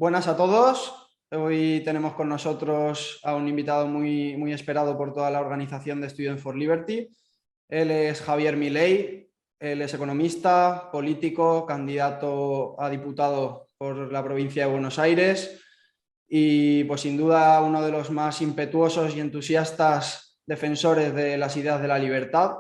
Buenas a todos. Hoy tenemos con nosotros a un invitado muy esperado por toda la organización de Students for Liberty. Él es Javier Milei. Él es economista, político, candidato a diputado por la provincia de Buenos Aires y, pues, sin duda, uno de los más impetuosos y entusiastas defensores de las ideas de la libertad,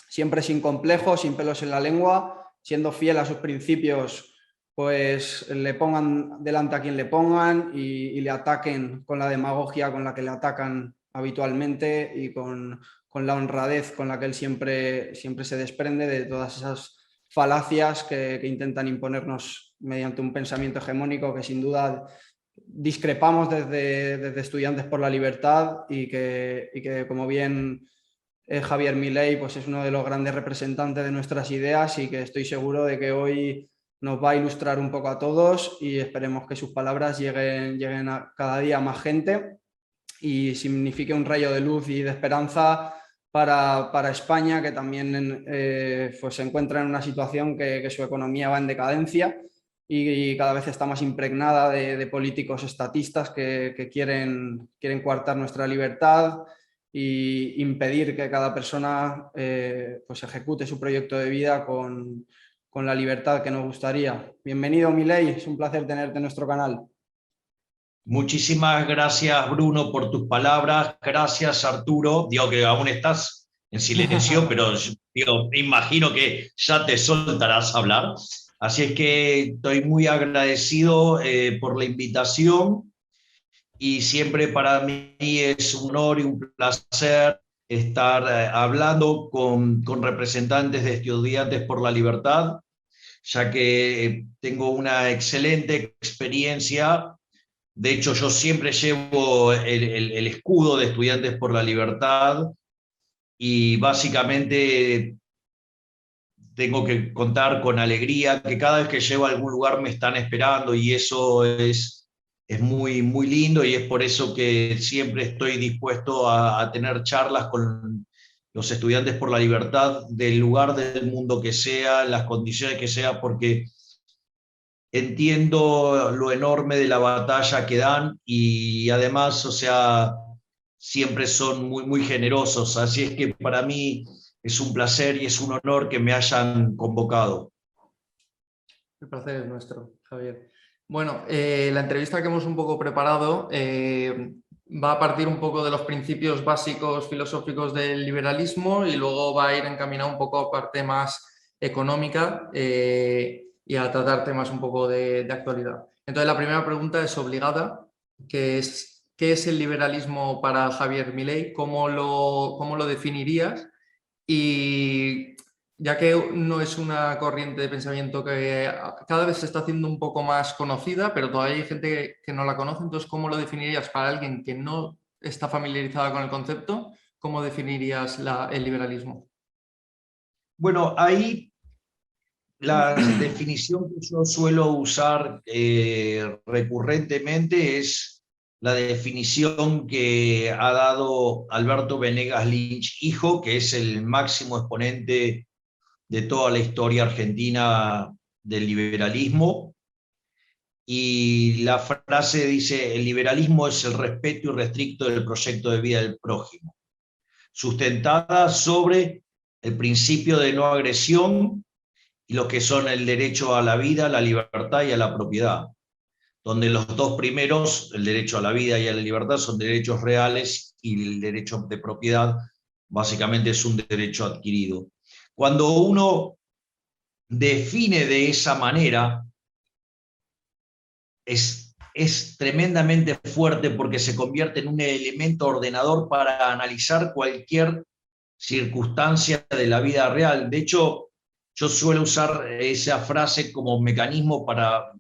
siempre sin complejos, sin pelos en la lengua, siendo fiel a sus principios, pues le pongan delante a quien le pongan y le ataquen con la demagogia con la que le atacan habitualmente y con la honradez con la que él siempre se desprende de todas esas falacias que intentan imponernos mediante un pensamiento hegemónico que sin duda discrepamos desde Estudiantes por la Libertad y que como bien Javier Milei, pues es uno de los grandes representantes de nuestras ideas y que estoy seguro de que hoy nos va a ilustrar un poco a todos y esperemos que sus palabras lleguen a cada día a más gente y signifique un rayo de luz y de esperanza para España, que también pues se encuentra en una situación que su economía va en decadencia y cada vez está más impregnada de políticos estatistas que quieren coartar nuestra libertad y impedir que cada persona pues ejecute su proyecto de vida con la libertad que nos gustaría. Bienvenido, Milei, es un placer tenerte en nuestro canal. Muchísimas gracias, Bruno, por tus palabras. Gracias, Arturo. Digo que aún estás en silencio, pero digo, me imagino que ya te soltarás a hablar. Así es que estoy muy agradecido por la invitación y siempre para mí es un honor y un placer estar hablando con representantes de Estudiantes por la Libertad, ya que tengo una excelente experiencia. De hecho, yo siempre llevo el escudo de Estudiantes por la Libertad y básicamente tengo que contar con alegría que cada vez que llego a algún lugar me están esperando y eso es muy lindo y es por eso que siempre estoy dispuesto a tener charlas con los Estudiantes por la Libertad del lugar del mundo que sea, las condiciones que sea, porque entiendo lo enorme de la batalla que dan y además, o sea, siempre son muy generosos. Así es que para mí es un placer y es un honor que me hayan convocado. El placer es nuestro, Javier. Bueno, la entrevista que hemos un poco preparado va a partir un poco de los principios básicos filosóficos del liberalismo y luego va a ir encaminado un poco a parte más económica y a tratar temas un poco de actualidad. Entonces, la primera pregunta es obligada, que es ¿qué es el liberalismo para Javier Milei? ¿Cómo lo definirías? Y ya que no es una corriente de pensamiento que cada vez se está haciendo un poco más conocida, pero todavía hay gente que no la conoce, entonces, ¿cómo lo definirías para alguien que no está familiarizada con el concepto? ¿Cómo definirías el liberalismo? Bueno, ahí la definición que yo suelo usar recurrentemente es la definición que ha dado Alberto Venegas Lynch, hijo, que es el máximo exponente de toda la historia argentina del liberalismo. Y la frase dice: el liberalismo es el respeto irrestricto del proyecto de vida del prójimo, sustentada sobre el principio de no agresión y lo que son el derecho a la vida, la libertad y a la propiedad, donde los dos primeros, el derecho a la vida y a la libertad, son derechos reales y el derecho de propiedad básicamente es un derecho adquirido. Cuando uno define de esa manera, es tremendamente fuerte porque se convierte en un elemento ordenador para analizar cualquier circunstancia de la vida real. De hecho, yo suelo usar esa frase como mecanismo para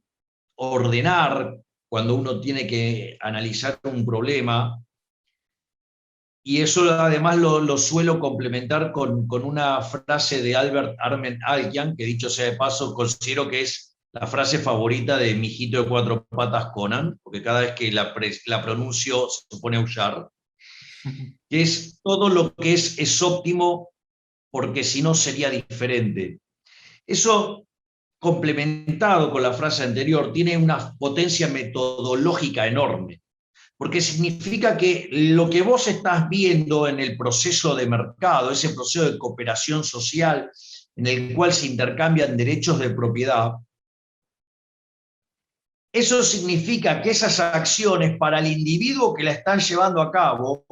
ordenar cuando uno tiene que analizar un problema. Y eso además lo suelo complementar con una frase de Albert Armen Alkian, que dicho sea de paso, considero que es la frase favorita de mi hijito de cuatro patas Conan, porque cada vez que la pronuncio se pone a aullar, que es: todo lo que es óptimo porque si no sería diferente. Eso complementado con la frase anterior, tiene una potencia metodológica enorme, porque significa que lo que vos estás viendo en el proceso de mercado, ese proceso de cooperación social en el cual se intercambian derechos de propiedad, eso significa que esas acciones para el individuo que la están llevando a cabo,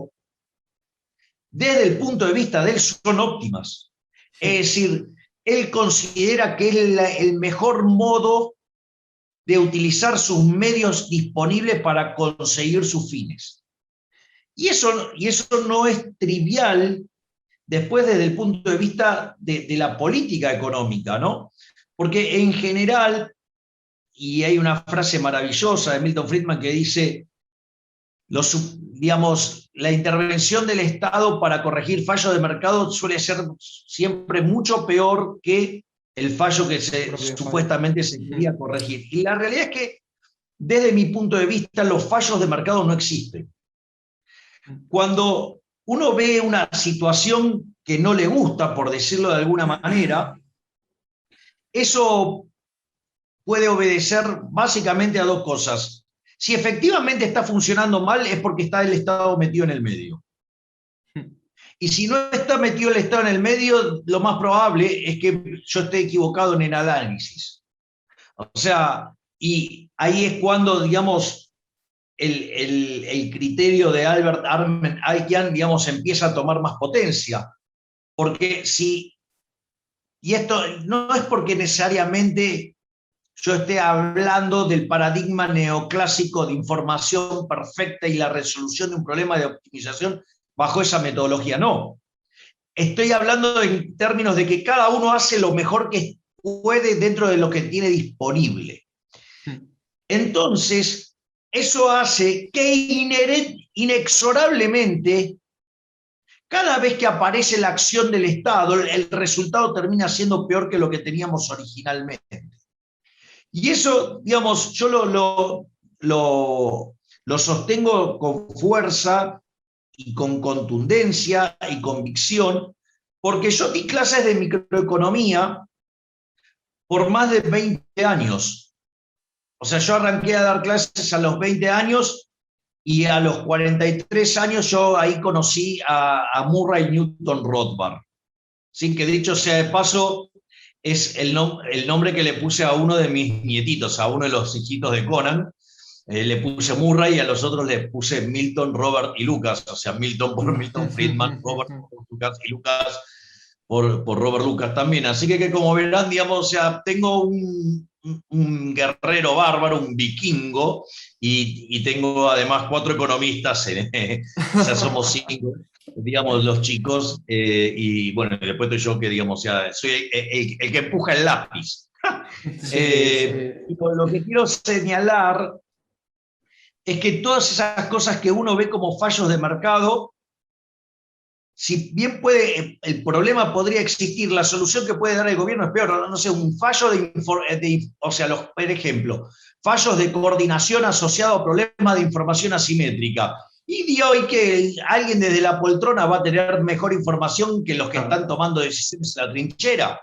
desde el punto de vista de él, son óptimas. Es decir, él considera que es el mejor modo de utilizar sus medios disponibles para conseguir sus fines. Y eso no es trivial después desde el punto de vista de la política económica, ¿no? Porque en general, y hay una frase maravillosa de Milton Friedman que dice, la intervención del Estado para corregir fallos de mercado suele ser siempre mucho peor que el fallo que supuestamente se quería corregir. Y la realidad es que, desde mi punto de vista, los fallos de mercado no existen. Cuando uno ve una situación que no le gusta, por decirlo de alguna manera, eso puede obedecer básicamente a dos cosas. Si efectivamente está funcionando mal, es porque está el Estado metido en el medio. Y si no está metido el Estado en el medio, lo más probable es que yo esté equivocado en el análisis. O sea, y ahí es cuando, digamos, el criterio de Albert Einstein, digamos, empieza a tomar más potencia. Porque y esto no es porque necesariamente yo esté hablando del paradigma neoclásico de información perfecta y la resolución de un problema de optimización bajo esa metodología, no. Estoy hablando en términos de que cada uno hace lo mejor que puede dentro de lo que tiene disponible. Entonces, eso hace que inexorablemente, cada vez que aparece la acción del Estado, el resultado termina siendo peor que lo que teníamos originalmente. Y eso, digamos, yo lo sostengo con fuerza y con contundencia y convicción, porque yo di clases de microeconomía por más de 20 años. O sea, yo arranqué a dar clases a los 20 años y a los 43 años yo ahí conocí a Murray Newton Rothbard. Sin que, dicho sea de paso, es el nombre que le puse a uno de mis nietitos, a uno de los hijitos de Conan. Le puse Murray y a los otros le puse Milton, Robert y Lucas. O sea, Milton por Milton Friedman, Robert por Lucas y Lucas por Robert Lucas también. Así que como verán, digamos, o sea, tengo un guerrero bárbaro, un vikingo, y tengo además 4 economistas, o sea, somos 5, digamos, los chicos, y bueno, después estoy yo que, digamos, o sea, soy el que empuja el lápiz. Y lo que quiero señalar es que todas esas cosas que uno ve como fallos de mercado, si bien el problema podría existir, la solución que puede dar el gobierno es peor. No sé, un fallo o sea, por ejemplo, fallos de coordinación asociados a problemas de información asimétrica. Y que alguien desde la poltrona va a tener mejor información que los que están tomando decisiones en la trinchera.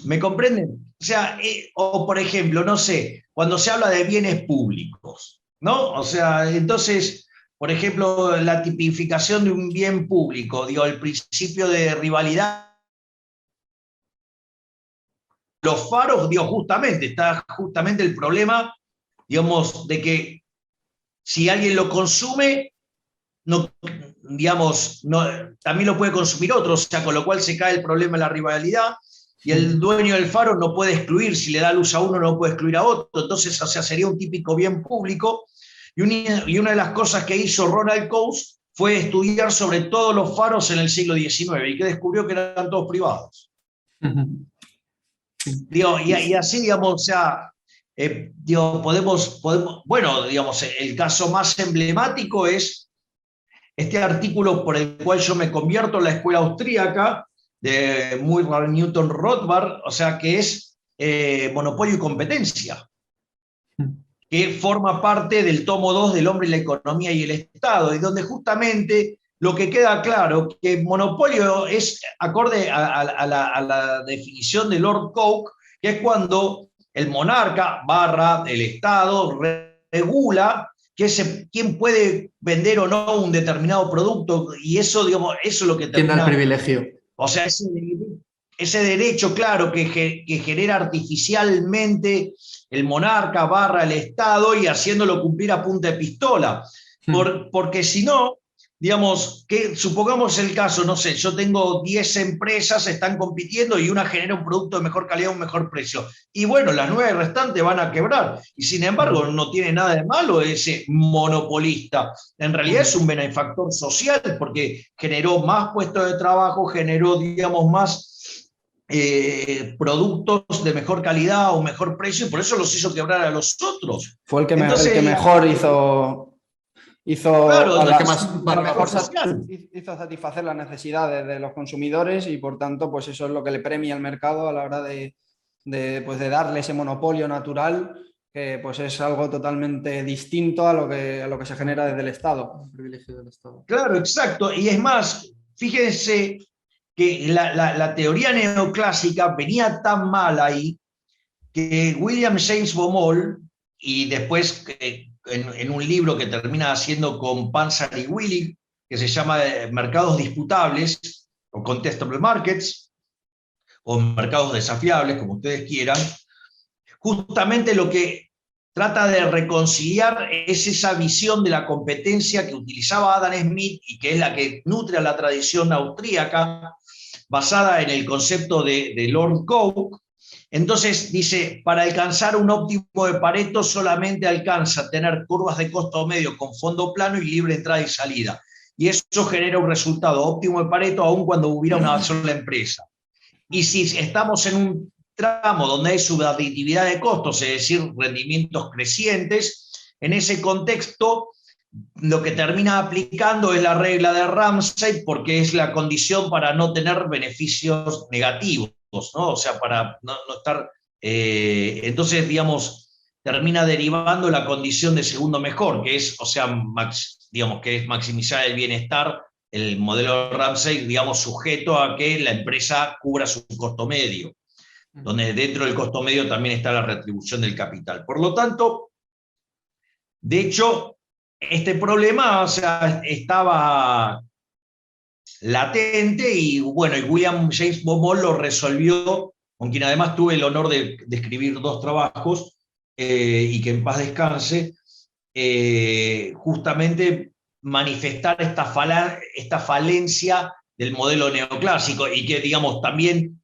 ¿Me comprenden? O sea, o por ejemplo, no sé, cuando se habla de bienes públicos, ¿no? O sea, entonces, por ejemplo, la tipificación de un bien público, digo, el principio de rivalidad. Los faros, digo, está justamente el problema, digamos, de que si alguien lo consume, no, digamos, también lo puede consumir otro, o sea, con lo cual se cae el problema de la rivalidad, y el dueño del faro no puede excluir, si le da luz a uno no puede excluir a otro, entonces, o sea, sería un típico bien público. Y una de las cosas que hizo Ronald Coase fue estudiar sobre todos los faros en el siglo XIX y que descubrió que eran todos privados. Digo, y así, digamos, o sea, digo, podemos, bueno, digamos, el caso más emblemático es este artículo por el cual yo me convierto en la escuela austríaca de Murray Newton Rothbard, o sea, que es Monopolio y Competencia, que forma parte del tomo 2 del Hombre y la Economía y el Estado, y donde justamente lo que queda claro que monopolio es acorde a la definición de Lord Coke, que es cuando el monarca / el Estado regula quién puede vender o no un determinado producto, y eso, digamos, eso es lo que Tiene el termina. privilegio. O sea, ese derecho, claro, que genera artificialmente el monarca / el Estado, y haciéndolo cumplir a punta de pistola. Porque si no, digamos, que supongamos el caso, no sé, yo tengo 10 empresas, están compitiendo y una genera un producto de mejor calidad a un mejor precio. Y bueno, las 9 restantes van a quebrar. Y sin embargo, no tiene nada de malo ese monopolista. En realidad es un benefactor social porque generó más puestos de trabajo, generó, digamos, más productos de mejor calidad o mejor precio, y por eso los hizo quebrar a los otros. Fue el que Entonces, mejor hizo claro, mejor hizo satisfacer las necesidades de los consumidores, y por tanto, pues eso es lo que le premia al mercado a la hora pues de darle ese monopolio natural, que pues es algo totalmente distinto a lo que se genera desde el Estado. El privilegio del Estado. Claro, exacto. Y es más, fíjense que la teoría neoclásica venía tan mal ahí que William James Baumol, y después en un libro que termina haciendo con Panzer y Willig, que se llama Mercados Disputables, o Contestable Markets, o Mercados Desafiables, como ustedes quieran, justamente lo que trata de reconciliar es esa visión de la competencia que utilizaba Adam Smith y que es la que nutre a la tradición austríaca, basada en el concepto de Lord Coke. Entonces dice, para alcanzar un óptimo de Pareto solamente alcanza tener curvas de costo medio con fondo plano y libre entrada y salida. Y eso genera un resultado óptimo de Pareto aun cuando hubiera una sola empresa. Y si estamos en un tramo donde hay subaditividad de costos, es decir, rendimientos crecientes, en ese contexto lo que termina aplicando es la regla de Ramsey, porque es la condición para no tener beneficios negativos, ¿no? O sea, para no estar... entonces, digamos, termina derivando la condición de segundo mejor, que es, o sea, digamos, que es maximizar el bienestar, el modelo Ramsey, digamos, sujeto a que la empresa cubra su costo medio, donde dentro del costo medio también está la retribución del capital. Por lo tanto, de hecho, este problema, o sea, estaba latente, y bueno, y William James Baumol lo resolvió, con quien además tuve el honor de escribir 2 trabajos, y que en paz descanse, justamente manifestar esta falencia del modelo neoclásico, y que, digamos, también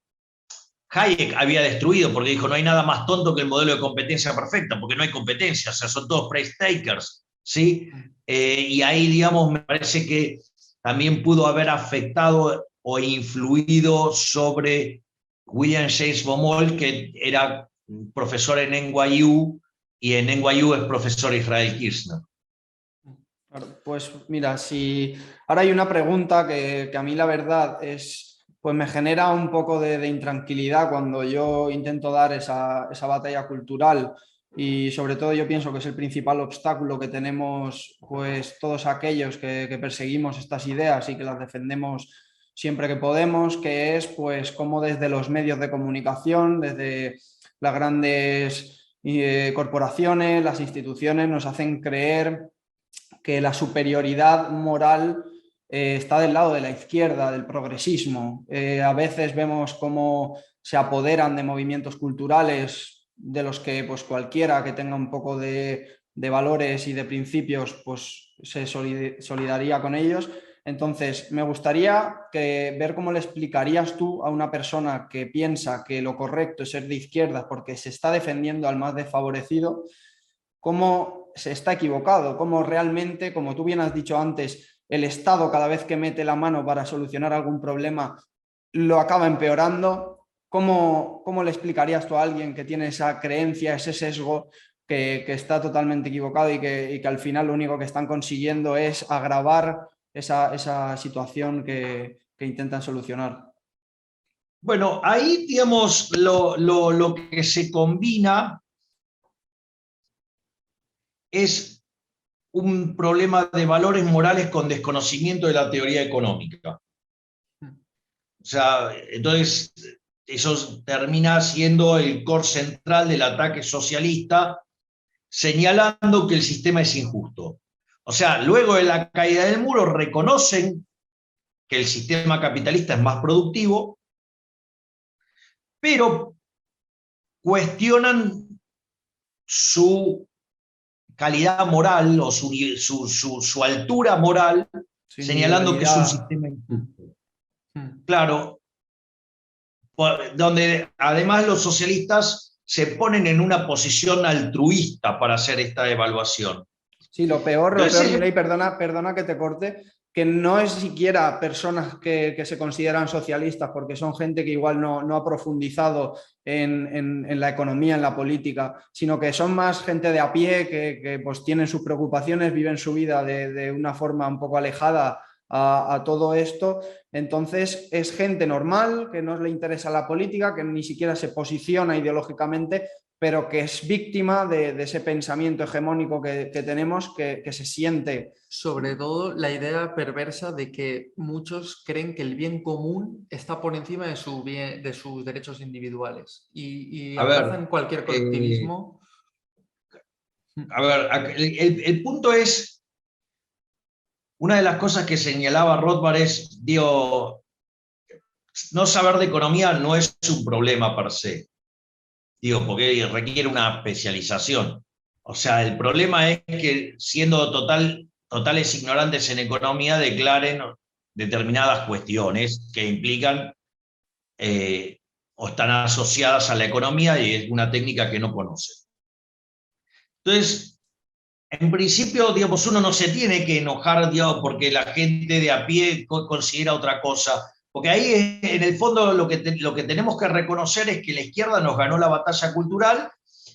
Hayek había destruido, porque dijo, no hay nada más tonto que el modelo de competencia perfecta, porque no hay competencia, o sea, son todos price takers, ¿sí? Y ahí, digamos, me parece que también pudo haber afectado o influido sobre William James Baumol, que era profesor en NYU, y en NYU es profesor Israel Kirzner. Pues mira, si ahora hay una pregunta que a mí la verdad pues me genera un poco de intranquilidad cuando yo intento dar esa batalla cultural, y sobre todo yo pienso que es el principal obstáculo que tenemos pues todos aquellos que perseguimos estas ideas y que las defendemos siempre que podemos, que es pues cómo desde los medios de comunicación, desde las grandes corporaciones, las instituciones nos hacen creer que la superioridad moral está del lado de la izquierda, del progresismo. A veces vemos cómo se apoderan de movimientos culturales de los que pues, cualquiera que tenga un poco de valores y de principios pues, se solidaría con ellos. Entonces, me gustaría ver cómo le explicarías tú a una persona que piensa que lo correcto es ser de izquierda porque se está defendiendo al más desfavorecido, cómo se está equivocado, cómo realmente, como tú bien has dicho antes, el Estado cada vez que mete la mano para solucionar algún problema lo acaba empeorando. ¿Cómo le explicarías tú a alguien que tiene esa creencia, ese sesgo, que está totalmente equivocado y que al final lo único que están consiguiendo es agravar esa situación que intentan solucionar? Bueno, ahí, digamos, lo que se combina es un problema de valores morales con desconocimiento de la teoría económica. O sea, entonces, eso termina siendo el core central del ataque socialista, señalando que el sistema es injusto. O sea, luego de la caída del muro reconocen que el sistema capitalista es más productivo, pero cuestionan su calidad moral o su altura moral, Su señalando que es un individualidad. sistema injusto. Claro, donde además los socialistas se ponen en una posición altruista para hacer esta evaluación. Sí, lo peor, Entonces, Milei, perdona que te corte, que no es siquiera personas que se consideran socialistas, porque son gente que igual no ha profundizado en la economía, en la política, sino que son más gente de a pie que pues tienen sus preocupaciones, viven su vida de una forma un poco alejada a todo esto. Entonces es gente normal, que no le interesa la política, que ni siquiera se posiciona ideológicamente, pero que es víctima de ese pensamiento hegemónico que tenemos, que se siente. Sobre todo la idea perversa de que muchos creen que el bien común está por encima de sus derechos individuales y abrazan cualquier colectivismo. El punto es, una de las cosas que señalaba Rothbard es, digo, no saber de economía no es un problema per se. Digo, porque requiere una especialización. O sea, el problema es que siendo totales ignorantes en economía declaren determinadas cuestiones que implican o están asociadas a la economía y es una técnica que no conocen. Entonces, en principio, digamos, uno no se tiene que enojar, digamos, porque la gente de a pie considera otra cosa. Porque ahí, en el fondo, lo que tenemos que reconocer es que la izquierda nos ganó la batalla cultural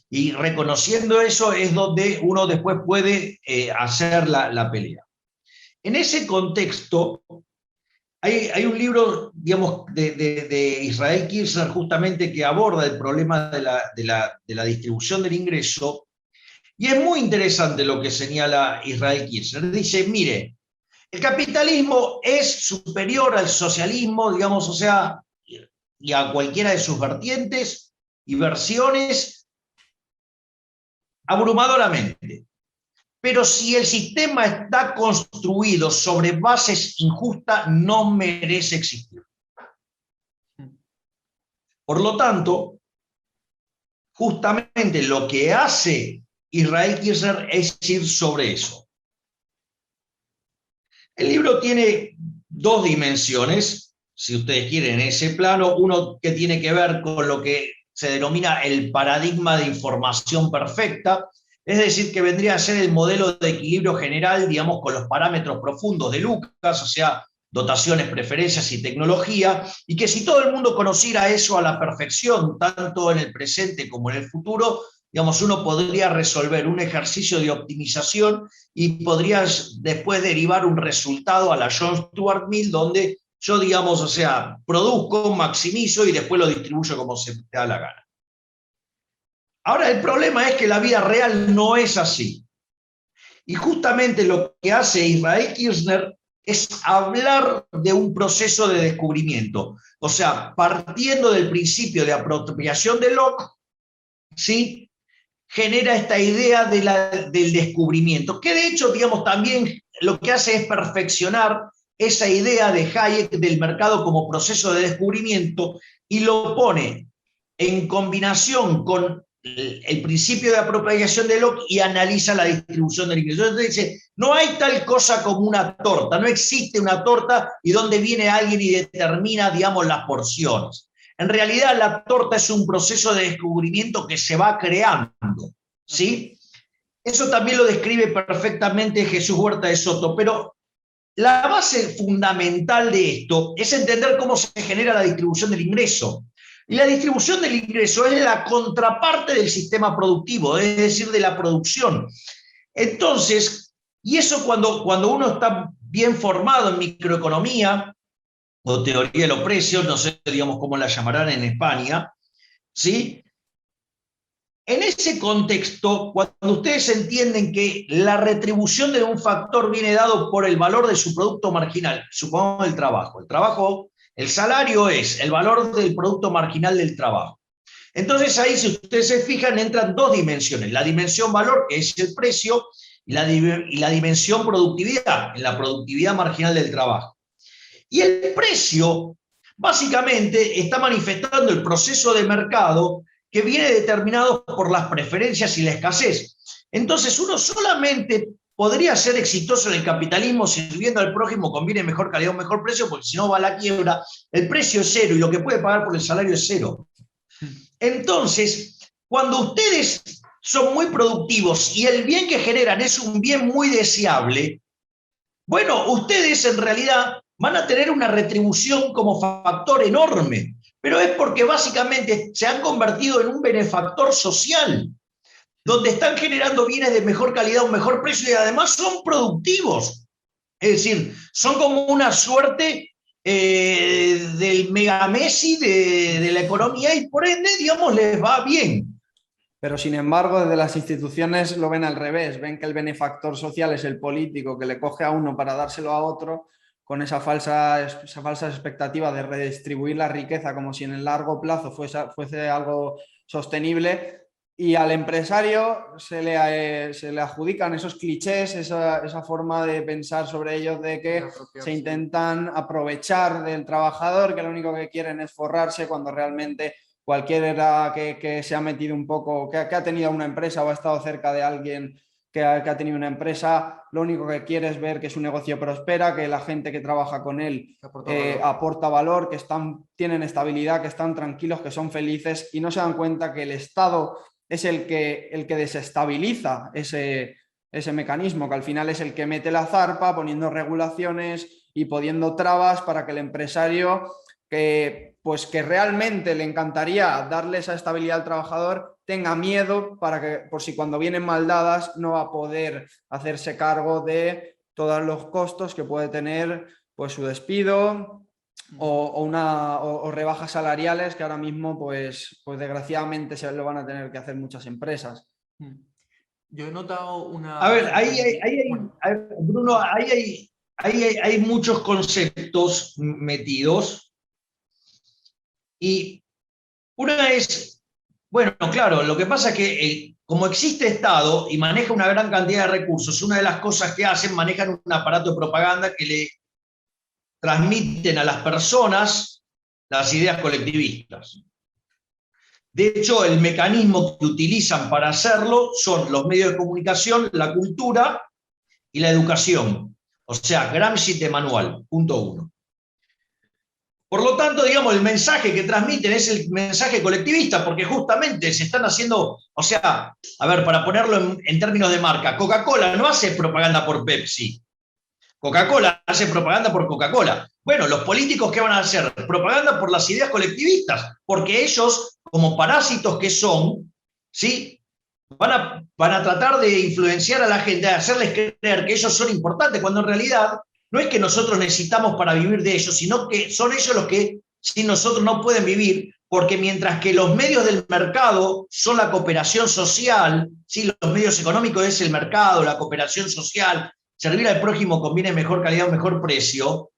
y reconociendo eso es donde uno después puede hacer la pelea. En ese contexto, hay un libro, digamos, de Israel Kirzner justamente que aborda el problema de la distribución del ingreso y es muy interesante lo que señala Israel Kirzner. Dice, mire, el capitalismo es superior al socialismo, digamos, o sea, y a cualquiera de sus vertientes y versiones abrumadoramente. Pero si el sistema está construido sobre bases injustas, no merece existir. Por lo tanto, justamente lo que hace Israel Kirzner es ir sobre eso. El libro tiene dos dimensiones, si ustedes quieren, en ese plano. Uno que tiene que ver con lo que se denomina el paradigma de información perfecta, es decir, que vendría a ser el modelo de equilibrio general, digamos, con los parámetros profundos de Lucas, o sea, dotaciones, preferencias y tecnología, y que si todo el mundo conociera eso a la perfección, tanto en el presente como en el futuro, digamos, uno podría resolver un ejercicio de optimización y podrías después derivar un resultado a la John Stuart Mill, donde yo, digamos, o sea, produzco, maximizo y después lo distribuyo como se me da la gana. Ahora, el problema es que la vida real no es así. Y justamente lo que hace Israel Kirzner es hablar de un proceso de descubrimiento. O sea, partiendo del principio de apropiación de Locke, ¿sí?, genera esta idea del descubrimiento, que de hecho, digamos, también lo que hace es perfeccionar esa idea de Hayek del mercado como proceso de descubrimiento y lo pone en combinación con el principio de apropiación de Locke y analiza la distribución del ingreso. Entonces dice, no hay tal cosa como una torta, no existe una torta y donde viene alguien y determina, digamos, las porciones. En realidad la torta es un proceso de descubrimiento que se va creando, ¿sí? Eso también lo describe perfectamente Jesús Huerta de Soto, pero la base fundamental de esto es entender cómo se genera la distribución del ingreso. Y la distribución del ingreso es la contraparte del sistema productivo, es decir, de la producción. Entonces, y eso cuando uno está bien formado en microeconomía, o teoría de los precios, no sé, digamos, cómo la llamarán en España, ¿sí? En ese contexto, cuando ustedes entienden que la retribución de un factor viene dado por el valor de su producto marginal, supongamos el trabajo El salario es el valor del producto marginal del trabajo. Entonces ahí, si ustedes se fijan, entran dos dimensiones. La dimensión valor, que es el precio, y la dimensión productividad, en la productividad marginal del trabajo. Y el precio, básicamente, está manifestando el proceso de mercado que viene determinado por las preferencias y la escasez. Entonces, uno solamente podría ser exitoso en el capitalismo sirviendo al prójimo con bienes de mejor calidad o mejor precio, porque si no va a la quiebra, el precio es cero y lo que puede pagar por el salario es cero. Entonces, cuando ustedes son muy productivos y el bien que generan es un bien muy deseable, bueno, ustedes en realidad van a tener una retribución como factor enorme, pero es porque básicamente se han convertido en un benefactor social, donde están generando bienes de mejor calidad, un mejor precio y además son productivos. Es decir, son como una suerte del mega Messi de la economía y por ende, digamos, les va bien. Pero sin embargo, desde las instituciones lo ven al revés, ven que el benefactor social es el político que le coge a uno para dárselo a otro, con esa falsa expectativa de redistribuir la riqueza como si en el largo plazo fuese algo sostenible, y al empresario se le adjudican esos clichés, esa forma de pensar sobre ellos de que se intentan aprovechar del trabajador, que lo único que quieren es forrarse, cuando realmente cualquiera que se ha metido un poco, que ha tenido una empresa o ha estado cerca de alguien que ha tenido una empresa, lo único que quiere es ver que su negocio prospera, que la gente que trabaja con él aporta valor, que tienen estabilidad, que están tranquilos, que son felices, y no se dan cuenta que el Estado es el que desestabiliza ese mecanismo, que al final es el que mete la zarpa poniendo regulaciones y poniendo trabas para que el empresario, que realmente le encantaría darle esa estabilidad al trabajador, tenga miedo para que, por si cuando vienen mal dadas, no va a poder hacerse cargo de todos los costos que puede tener pues su despido o rebajas salariales, que ahora mismo pues desgraciadamente se lo van a tener que hacer muchas empresas. Yo he notado una... A ver, Bruno, hay muchos conceptos metidos. Y una es, bueno, claro, lo que pasa es que como existe Estado y maneja una gran cantidad de recursos, una de las cosas que hacen, manejan un aparato de propaganda que le transmiten a las personas las ideas colectivistas. De hecho, el mecanismo que utilizan para hacerlo son los medios de comunicación, la cultura y la educación. O sea, Gramsci de manual, punto 1. Por lo tanto, digamos, el mensaje que transmiten es el mensaje colectivista, porque justamente se están haciendo, o sea, a ver, para ponerlo en términos de marca, Coca-Cola no hace propaganda por Pepsi. Coca-Cola hace propaganda por Coca-Cola. Bueno, los políticos, ¿qué van a hacer? Propaganda por las ideas colectivistas, porque ellos, como parásitos que son, ¿sí?, van a tratar de influenciar a la gente, a hacerles creer que ellos son importantes, cuando en realidad no es que nosotros necesitamos para vivir de ellos, sino que son ellos los que sin nosotros no pueden vivir, porque mientras que los medios del mercado son la cooperación social, ¿sí?, los medios económicos es el mercado, la cooperación social, servir al prójimo conviene mejor calidad o mejor precio,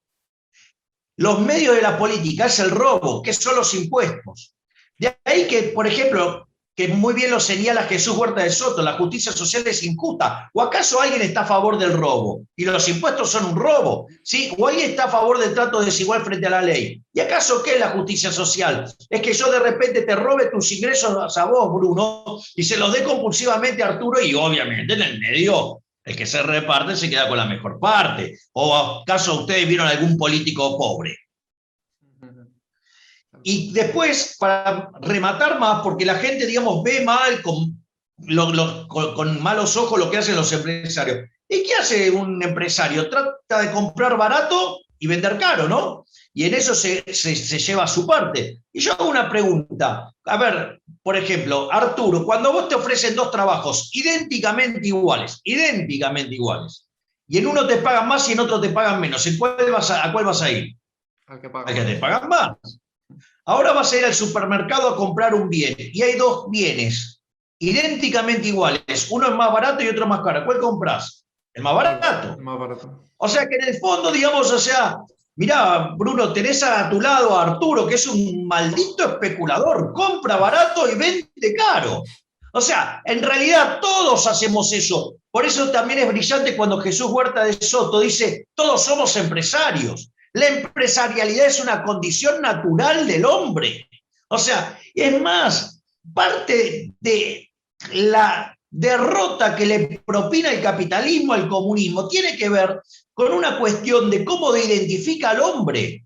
los medios de la política es el robo, que son los impuestos. De ahí que, por ejemplo, que muy bien lo señala Jesús Huerta de Soto, la justicia social es injusta. ¿O acaso alguien está a favor del robo? Y los impuestos son un robo, ¿sí? ¿O alguien está a favor del trato desigual frente a la ley? ¿Y acaso qué es la justicia social? Es que yo de repente te robe tus ingresos a vos, Bruno, y se los dé compulsivamente a Arturo, y obviamente en el medio el que se reparte se queda con la mejor parte. ¿O acaso ustedes vieron algún político pobre? Y después, para rematar más, porque la gente, digamos, ve mal, con malos ojos lo que hacen los empresarios. ¿Y qué hace un empresario? Trata de comprar barato y vender caro, ¿no? Y en eso se lleva su parte. Y yo hago una pregunta. A ver, por ejemplo, Arturo, cuando vos te ofrecen dos trabajos idénticamente iguales, y en uno te pagan más y en otro te pagan menos, ¿a cuál vas a ir? Al que paga. Al que te pagan más. Ahora vas a ir al supermercado a comprar un bien y hay dos bienes idénticamente iguales. Uno es más barato y otro más caro. ¿Cuál compras? El más barato. El más barato. O sea que en el fondo, digamos, o sea, mirá, Bruno, tenés a tu lado a Arturo, que es un maldito especulador, compra barato y vende caro. O sea, en realidad todos hacemos eso. Por eso también es brillante cuando Jesús Huerta de Soto dice, todos somos empresarios. La empresarialidad es una condición natural del hombre. O sea, es más, parte de la derrota que le propina el capitalismo al comunismo tiene que ver con una cuestión de cómo identifica al hombre.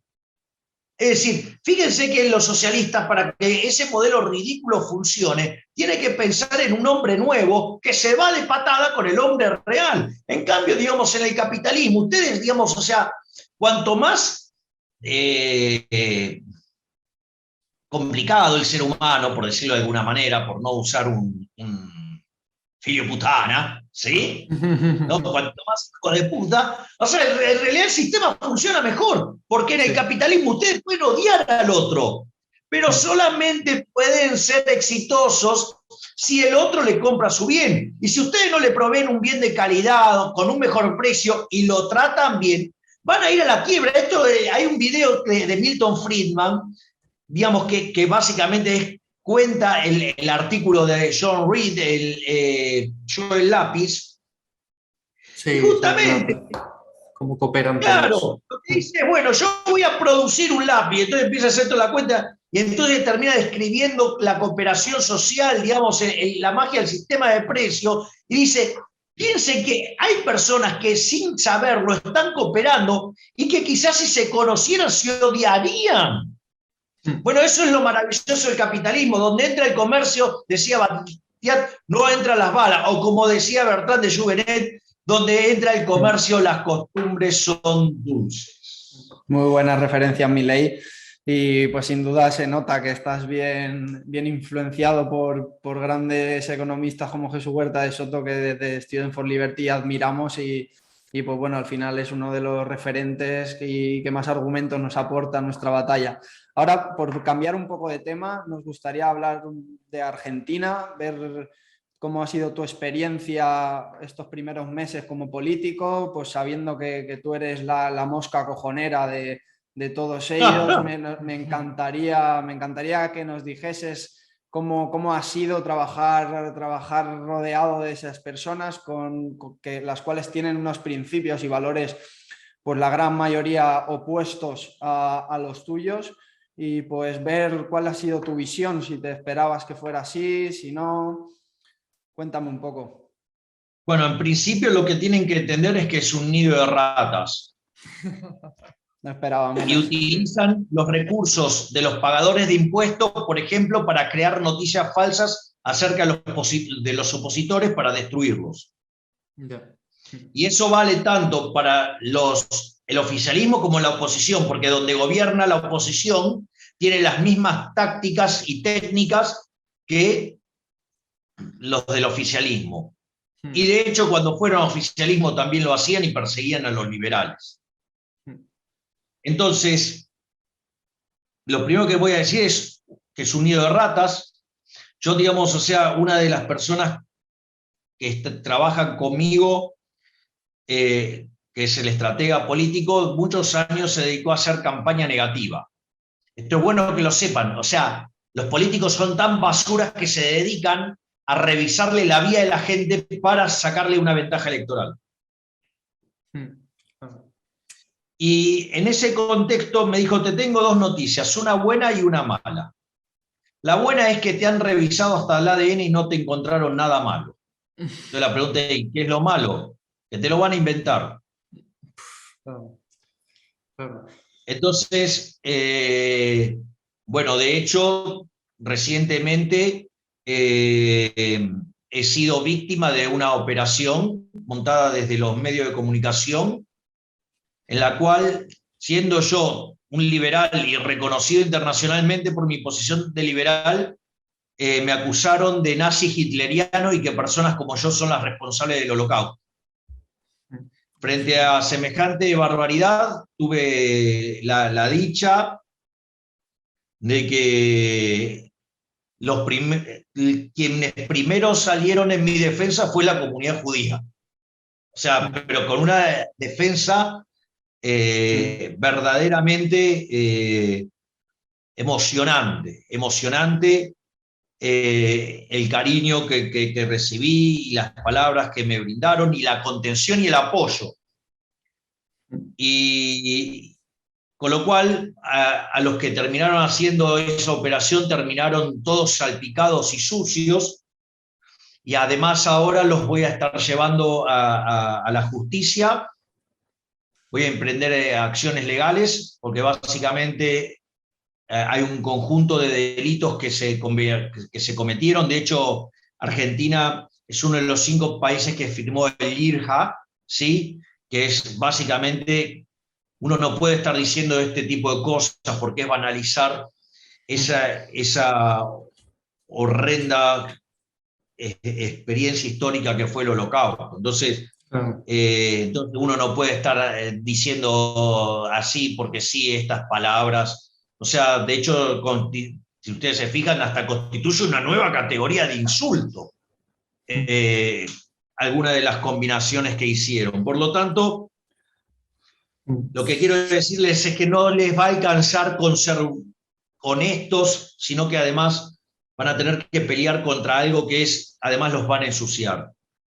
Es decir, fíjense que los socialistas, para que ese modelo ridículo funcione, tiene que pensar en un hombre nuevo que se va de patada con el hombre real. En cambio, digamos, en el capitalismo, ustedes, digamos, o sea, cuanto más complicado el ser humano, por decirlo de alguna manera, por no usar un filio putana, ¿sí? ¿No? Cuanto más hijo de puta, o sea, en realidad el sistema funciona mejor, porque en el capitalismo ustedes pueden odiar al otro, pero solamente pueden ser exitosos si el otro le compra su bien. Y si ustedes no le proveen un bien de calidad, con un mejor precio, y lo tratan bien, van a ir a la quiebra. Hay un video de Milton Friedman, digamos, que básicamente cuenta el artículo de John Reed, Yo el lápiz, Sí, y justamente, cómo cooperan claro, todos. lo que dice, bueno, yo voy a producir un lápiz, entonces empieza a hacer toda la cuenta, y entonces termina describiendo la cooperación social, digamos, la magia del sistema de precios, y dice, piensen que hay personas que sin saberlo están cooperando, y que quizás si se conocieran se odiarían. Bueno, eso es lo maravilloso del capitalismo, donde entra el comercio, decía Bastiat, no entran las balas, o como decía Bertrand de Juvenet, donde entra el comercio, las costumbres son dulces. Muy buena referencia, Milei, y pues sin duda se nota que estás bien influenciado por grandes economistas como Jesús Huerta de Soto, que desde Students for Liberty admiramos y pues bueno, al final es uno de los referentes que más argumentos nos aporta a nuestra batalla. Ahora, por cambiar un poco de tema, nos gustaría hablar de Argentina, ver cómo ha sido tu experiencia estos primeros meses como político, pues sabiendo que tú eres la mosca cojonera de todos ellos. Me encantaría que nos dijeses cómo ha sido trabajar rodeado de esas personas con las cuales tienen unos principios y valores, pues la gran mayoría opuestos a los tuyos, y pues ver cuál ha sido tu visión, si te esperabas que fuera así, si no, cuéntame un poco. Bueno, en principio lo que tienen que entender es que es un nido de ratas. No esperaba menos. Y utilizan los recursos de los pagadores de impuestos, por ejemplo, para crear noticias falsas acerca de los opositores para destruirlos. Y eso vale tanto para el oficialismo como la oposición, porque donde gobierna la oposición tiene las mismas tácticas y técnicas que los del oficialismo. Y de hecho, cuando fueron al oficialismo también lo hacían y perseguían a los liberales. Entonces, lo primero que voy a decir es que es un nido de ratas. Yo, digamos, o sea, una de las personas que trabajan conmigo, que es el estratega político, muchos años se dedicó a hacer campaña negativa. Esto es bueno que lo sepan. O sea, los políticos son tan basuras que se dedican a revisarle la vida de la gente para sacarle una ventaja electoral. Y en ese contexto me dijo, te tengo dos noticias, una buena y una mala. La buena es que te han revisado hasta el ADN y no te encontraron nada malo. Entonces la pregunta es, ¿qué es lo malo? Que te lo van a inventar. Entonces, bueno, de hecho, recientemente he sido víctima de una operación montada desde los medios de comunicación, en la cual, siendo yo un liberal y reconocido internacionalmente por mi posición de liberal, me acusaron de nazi hitleriano y que personas como yo son las responsables del Holocausto. Frente a semejante barbaridad, tuve la dicha de que quienes primero salieron en mi defensa fue la comunidad judía. O sea, pero con una defensa verdaderamente emocionante el cariño que recibí y las palabras que me brindaron y la contención y el apoyo. Y con lo cual a los que terminaron haciendo esa operación terminaron todos salpicados y sucios, y además ahora los voy a estar llevando a la justicia. Voy a emprender acciones legales porque básicamente hay un conjunto de delitos que se cometieron. De hecho, Argentina es uno de los 5 países que firmó el IRJA, ¿sí? Que es básicamente, uno no puede estar diciendo este tipo de cosas porque es banalizar esa horrenda experiencia histórica que fue el Holocausto. Entonces, uno no puede estar diciendo así porque sí estas palabras. O sea, de hecho, si ustedes se fijan, hasta constituye una nueva categoría de insulto alguna de las combinaciones que hicieron. Por lo tanto, lo que quiero decirles es que no les va a alcanzar con ser honestos, sino que además van a tener que pelear contra algo que además los van a ensuciar.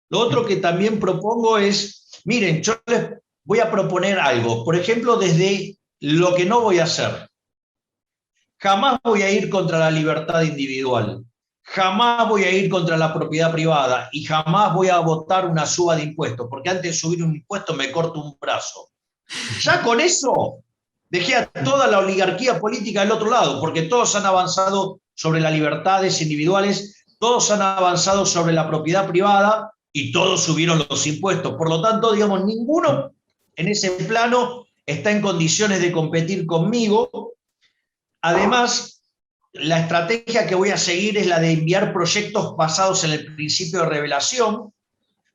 Lo otro que también propongo es, miren, yo les voy a proponer algo, por ejemplo, desde lo que no voy a hacer. Jamás voy a ir contra la libertad individual, jamás voy a ir contra la propiedad privada y jamás voy a votar una suba de impuestos, porque antes de subir un impuesto me corto un brazo. Ya con eso dejé a toda la oligarquía política del otro lado, porque todos han avanzado sobre las libertades individuales, todos han avanzado sobre la propiedad privada y todos subieron los impuestos. Por lo tanto, digamos, ninguno en ese plano está en condiciones de competir conmigo. Además, la estrategia que voy a seguir es la de enviar proyectos basados en el principio de revelación,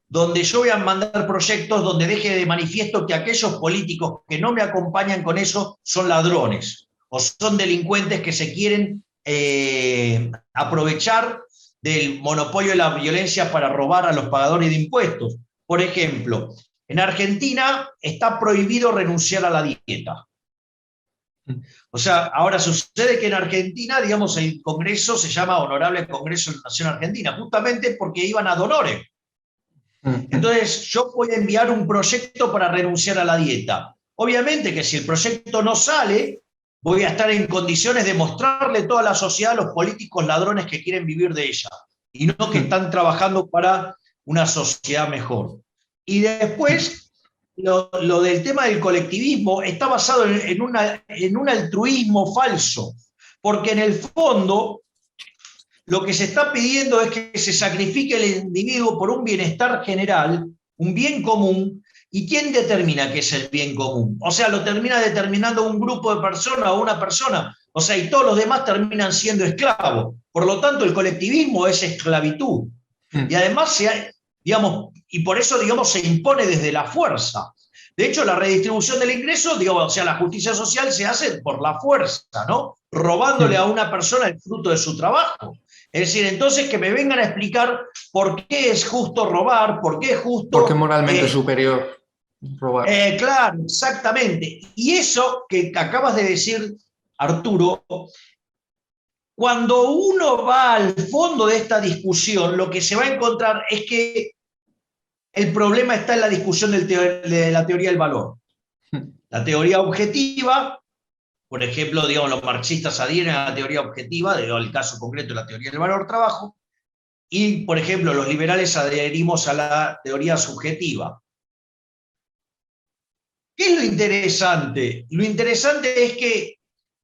donde yo voy a mandar proyectos donde deje de manifiesto que aquellos políticos que no me acompañan con eso son ladrones o son delincuentes que se quieren aprovechar del monopolio de la violencia para robar a los pagadores de impuestos. Por ejemplo, en Argentina está prohibido renunciar a la dieta. O sea, ahora sucede que en Argentina, digamos, el Congreso se llama Honorable Congreso de la Nación Argentina, justamente porque iban ad honorem. Entonces, yo voy a enviar un proyecto para renunciar a la dieta. Obviamente que si el proyecto no sale, voy a estar en condiciones de mostrarle a toda la sociedad a los políticos ladrones que quieren vivir de ella y no que están trabajando para una sociedad mejor. Y después, lo del tema del colectivismo está basado en un altruismo falso, porque en el fondo lo que se está pidiendo es que se sacrifique el individuo por un bienestar general, un bien común. ¿Y quién determina qué es el bien común? O sea, lo termina determinando un grupo de personas o una persona. O sea, y todos los demás terminan siendo esclavos. Por lo tanto, el colectivismo es esclavitud. Y además, digamos, y por eso, digamos, se impone desde la fuerza. De hecho, la redistribución del ingreso, digamos, o sea, la justicia social se hace por la fuerza, ¿no? Robándole a una persona el fruto de su trabajo. Es decir, entonces que me vengan a explicar por qué es justo robar, por qué es justo... Porque moralmente superior robar. Claro, exactamente. Y eso que acabas de decir, Arturo, cuando uno va al fondo de esta discusión, lo que se va a encontrar es que el problema está en la discusión de la teoría del valor. La teoría objetiva, por ejemplo, digamos, los marxistas adhieren a la teoría objetiva, el caso concreto de la teoría del valor-trabajo, y, por ejemplo, los liberales adherimos a la teoría subjetiva. ¿Qué es lo interesante? Lo interesante es que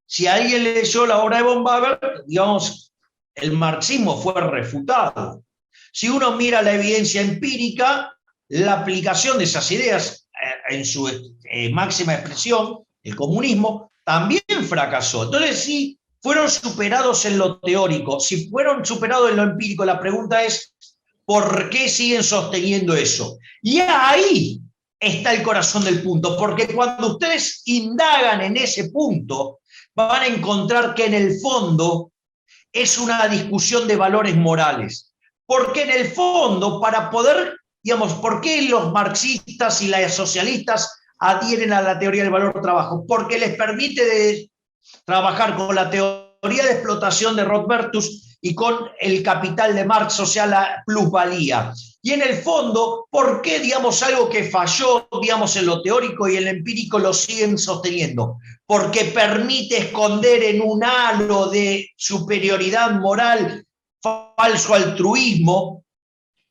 si alguien leyó la obra de von Haber, digamos, el marxismo fue refutado. Si uno mira la evidencia empírica, la aplicación de esas ideas en su máxima expresión, el comunismo, también fracasó. Entonces, sí, fueron superados en lo teórico. Si fueron superados en lo empírico, la pregunta es, ¿por qué siguen sosteniendo eso? Y ahí está el corazón del punto, porque cuando ustedes indagan en ese punto, van a encontrar que en el fondo es una discusión de valores morales. Porque en el fondo, para poder, digamos, ¿por qué los marxistas y los socialistas adhieren a la teoría del valor trabajo, porque les permite trabajar con la teoría de explotación de Rothbertus y con el capital de Marx, o sea, la plusvalía. Y en el fondo, ¿por qué, digamos, algo que falló, digamos, en lo teórico y en lo empírico lo siguen sosteniendo? Porque permite esconder en un halo de superioridad moral, falso altruismo,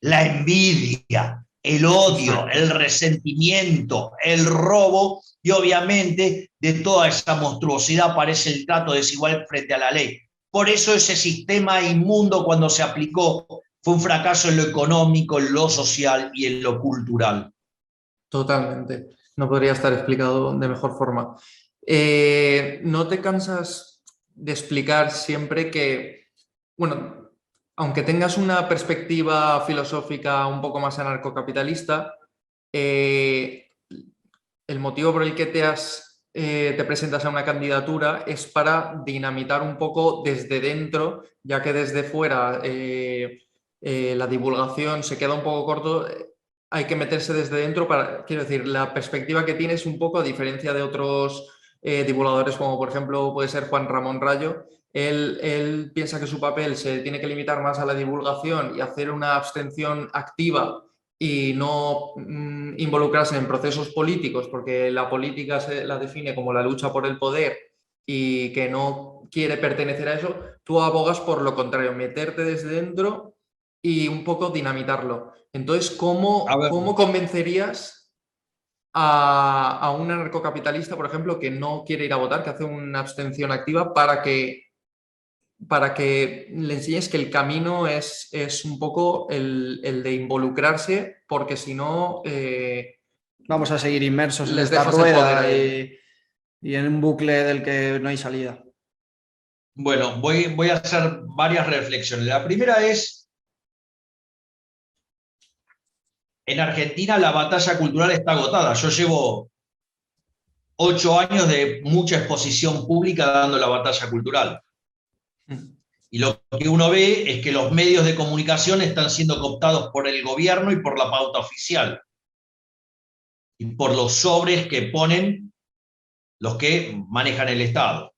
la envidia, el odio, el resentimiento, el robo, y obviamente de toda esa monstruosidad aparece el trato desigual frente a la ley. Por eso ese sistema inmundo, cuando se aplicó, fue un fracaso en lo económico, en lo social y en lo cultural. Totalmente. No podría estar explicado de mejor forma. ¿No te cansas de explicar siempre que, bueno, aunque tengas una perspectiva filosófica un poco más anarcocapitalista, el motivo por el que te presentas a una candidatura es para dinamitar un poco desde dentro, ya que desde fuera la divulgación se queda un poco corto, hay que meterse desde dentro para, quiero decir, la perspectiva que tienes un poco, a diferencia de otros divulgadores como por ejemplo puede ser Juan Ramón Rayo, él piensa que su papel se tiene que limitar más a la divulgación y hacer una abstención activa y no involucrarse en procesos políticos, porque la política se la define como la lucha por el poder y que no quiere pertenecer a eso. Tú abogas por lo contrario, meterte desde dentro y un poco dinamitarlo. Entonces, ¿cómo convencerías a un anarcocapitalista, por ejemplo, que no quiere ir a votar, que hace una abstención activa, para que le enseñes que el camino es un poco el de involucrarse, porque si no... vamos a seguir inmersos en les esta dejas el poder rueda ahí. y en un bucle del que no hay salida. Bueno, voy a hacer varias reflexiones. La primera es, en Argentina la batalla cultural está agotada. Yo llevo 8 años de mucha exposición pública dando la batalla cultural. Y lo que uno ve es que los medios de comunicación están siendo cooptados por el gobierno y por la pauta oficial. Y por los sobres que ponen los que manejan el Estado.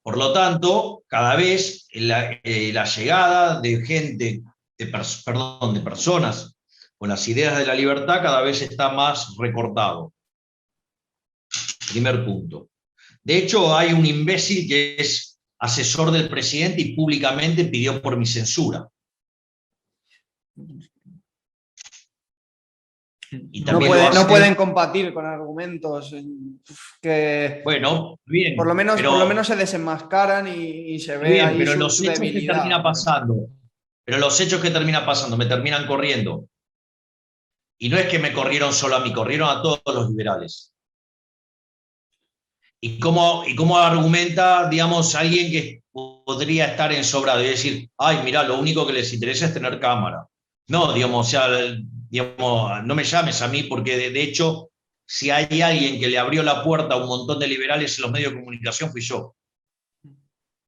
Por lo tanto, cada vez la llegada de gente, de personas con las ideas de la libertad cada vez está más recortado. Primer punto. De hecho, hay un imbécil que es asesor del presidente y públicamente pidió por mi censura. Y no pueden combatir con argumentos que, bueno, bien, por lo menos se desenmascaran y se ve bien, ahí pero su los hechos que debilidad. termina pasando, me terminan corriendo. Y no es que me corrieron solo a mí, corrieron a todos los liberales. ¿Y cómo argumenta, digamos, alguien que podría estar ensobrado y decir, ay, mira, lo único que les interesa es tener cámara? No, digamos, o sea, digamos, no me llames a mí porque de hecho, si hay alguien que le abrió la puerta a un montón de liberales en los medios de comunicación, fui yo.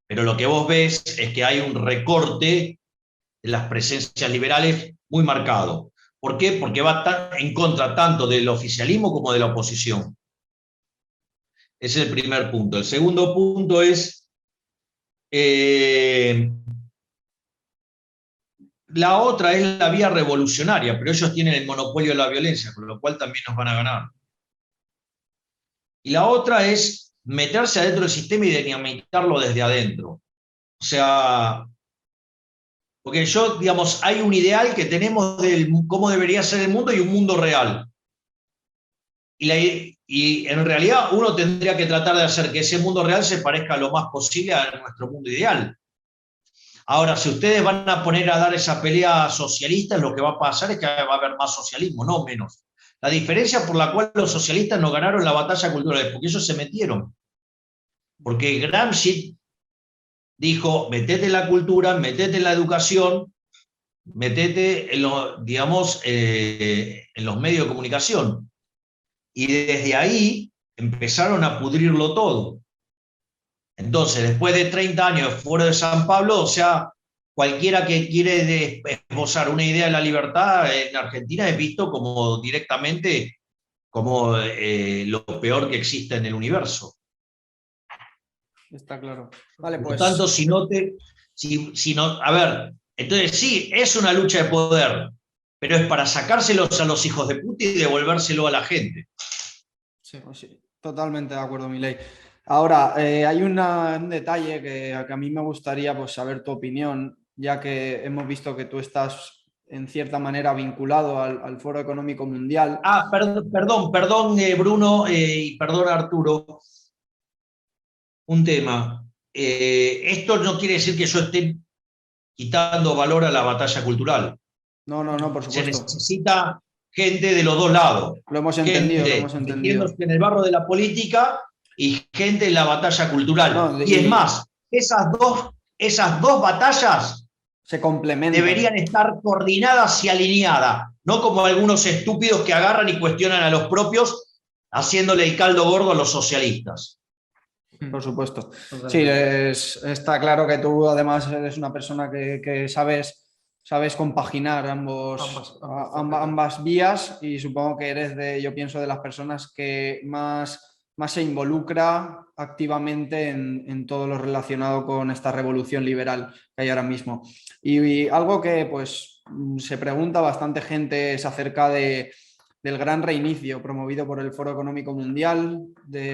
Pero lo que vos ves es que hay un recorte en las presencias liberales muy marcado. ¿Por qué? Porque va en contra tanto del oficialismo como de la oposición. Ese es el primer punto. El segundo punto es la otra es la vía revolucionaria, pero ellos tienen el monopolio de la violencia, con lo cual también nos van a ganar. Y la otra es meterse adentro del sistema y dinamitarlo desde adentro. O sea, porque digamos, hay un ideal que tenemos de cómo debería ser el mundo y un mundo real. Y en realidad uno tendría que tratar de hacer que ese mundo real se parezca lo más posible a nuestro mundo ideal. Ahora, si ustedes van a poner a dar esa pelea socialista, lo que va a pasar es que va a haber más socialismo, no menos. La diferencia por la cual los socialistas no ganaron la batalla cultural es porque ellos se metieron. Porque Gramsci dijo, metete en la cultura, metete en la educación, metete en en los medios de comunicación. Y desde ahí empezaron a pudrirlo todo. Entonces, después de 30 años fuera de San Pablo, o sea, cualquiera que quiere esbozar una idea de la libertad en Argentina es visto como directamente como lo peor que existe en el universo. Está claro. Vale, Por lo pues tanto, si no, a ver, entonces sí, es una lucha de poder, pero es para sacárselos a los hijos de puta y devolvérselo a la gente. sí, pues sí, totalmente de acuerdo, Milei. Ahora, hay un detalle que a mí me gustaría pues, saber tu opinión, ya que hemos visto que tú estás en cierta manera vinculado al Foro Económico Mundial. Perdón, Bruno, y perdón, Arturo. Un tema. Esto no quiere decir que yo esté quitando valor a la batalla cultural. No, no, no, por Se supuesto. necesita gente de los dos lados. Lo hemos entendido, lo Gente hemos entendido. metiéndose en el barro de la política y gente en la batalla cultural. No, Y es y más, esas dos batallas se complementan. deberían estar coordinadas y alineadas, no como algunos estúpidos que agarran y cuestionan a los propios, haciéndole el caldo gordo a los socialistas. Por supuesto. Sí, está claro que tú además eres una persona que sabes compaginar ambas vías, y supongo que eres yo pienso, de las personas que más se involucra activamente en todo lo relacionado con esta revolución liberal que hay ahora mismo. Y algo que pues se pregunta bastante gente es acerca del gran reinicio promovido por el Foro Económico Mundial,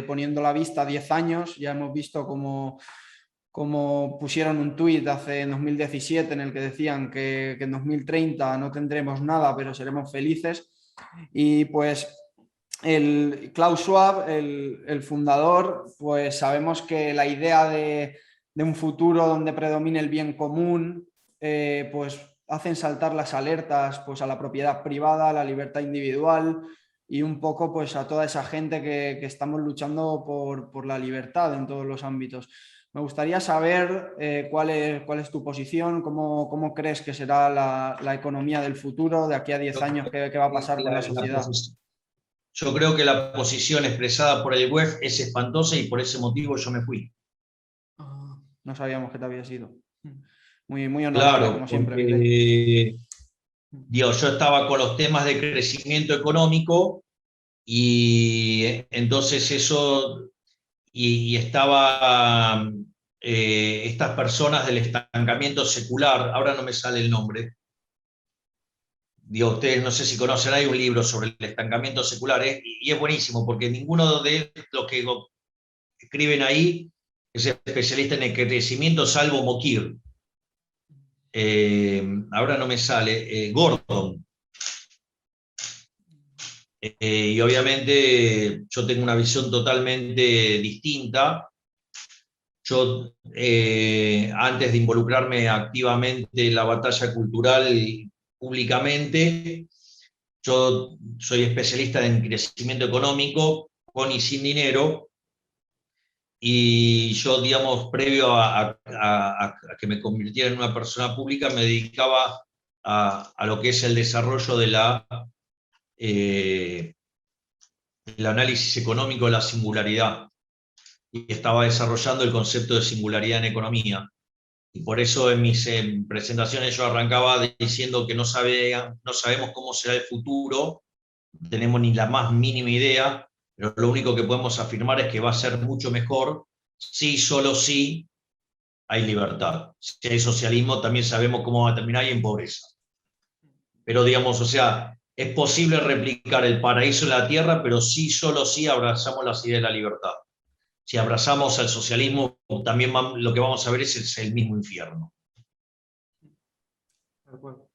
poniendo la vista a 10 años. Ya hemos visto cómo pusieron un tuit en 2017 en el que decían que en 2030 no tendremos nada, pero seremos felices. Y pues el Klaus Schwab, el fundador, pues sabemos que la idea de un futuro donde predomine el bien común, pues hacen saltar las alertas pues, a la propiedad privada, a la libertad individual y un poco pues, a toda esa gente que estamos luchando por la libertad en todos los ámbitos. Me gustaría saber cuál es tu posición, cómo crees que será la economía del futuro, de aquí a 10 años, qué va a pasar con la sociedad. Yo creo que la posición expresada por el WEF es espantosa y por ese motivo yo me fui. No sabíamos que te habías ido. Muy, muy honorable, Claro, como siempre, porque Milei. yo estaba con los temas de crecimiento económico y entonces eso, y estaba estas personas del estancamiento secular, ahora no me sale el nombre. Ustedes no sé si conocen, hay un libro sobre el estancamiento secular, y es buenísimo porque ninguno de los que escriben ahí es especialista en el crecimiento, salvo Mokir. Ahora no me sale, Gordon. Y obviamente yo tengo una visión totalmente distinta. Yo, antes de involucrarme activamente en la batalla cultural públicamente, yo soy especialista en crecimiento económico, con y sin dinero, y yo, digamos, previo a que me convirtiera en una persona pública, me dedicaba a lo que es el desarrollo de el análisis económico de la singularidad, y estaba desarrollando el concepto de singularidad en economía. Y por eso en mis presentaciones yo arrancaba diciendo que no sabemos cómo será el futuro, no tenemos ni la más mínima idea, pero lo único que podemos afirmar es que va a ser mucho mejor si, solo si hay libertad. Si hay socialismo, también sabemos cómo va a terminar, y en pobreza. Pero digamos, o sea, es posible replicar el paraíso en la tierra, pero sí, solo si abrazamos las ideas de la libertad. Si abrazamos al socialismo, también lo que vamos a ver es el mismo infierno. De acuerdo.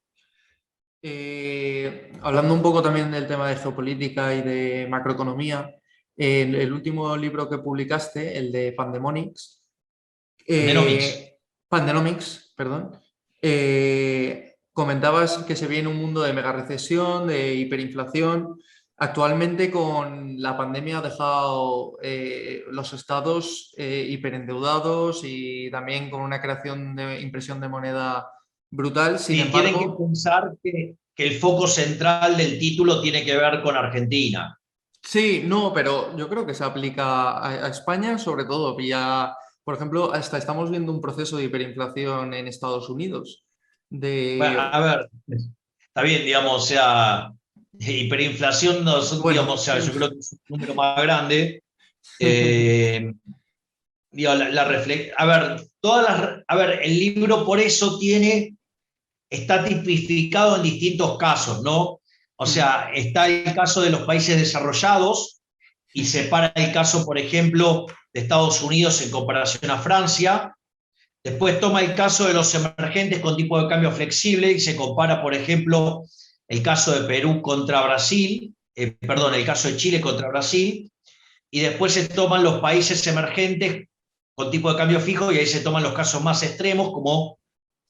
Hablando un poco también del tema de geopolítica y de macroeconomía, el último libro que publicaste, el de Pandemomics, perdón, comentabas que se viene un mundo de mega recesión, de hiperinflación. Actualmente, con la pandemia, ha dejado los estados hiperendeudados y también con una creación de impresión de moneda brutal. Sin embargo, tienen que pensar que el foco central del título tiene que ver con Argentina. Sí, no, pero yo creo que se aplica a España, sobre todo vía, por ejemplo, hasta estamos viendo un proceso de hiperinflación en Estados Unidos. Bueno, a ver, está bien, digamos, o sea, hiperinflación, Bueno, digamos, o sea, yo creo que es un número más grande. Digo, a ver, a ver, el libro por eso está tipificado en distintos casos, ¿no? O sea, está el caso de los países desarrollados y separa el caso, por ejemplo, de Estados Unidos en comparación a Francia. Después toma el caso de los emergentes con tipo de cambio flexible y se compara, por ejemplo, el caso de Perú contra Brasil, perdón, el caso de Chile contra Brasil, y después se toman los países emergentes con tipo de cambio fijo y ahí se toman los casos más extremos como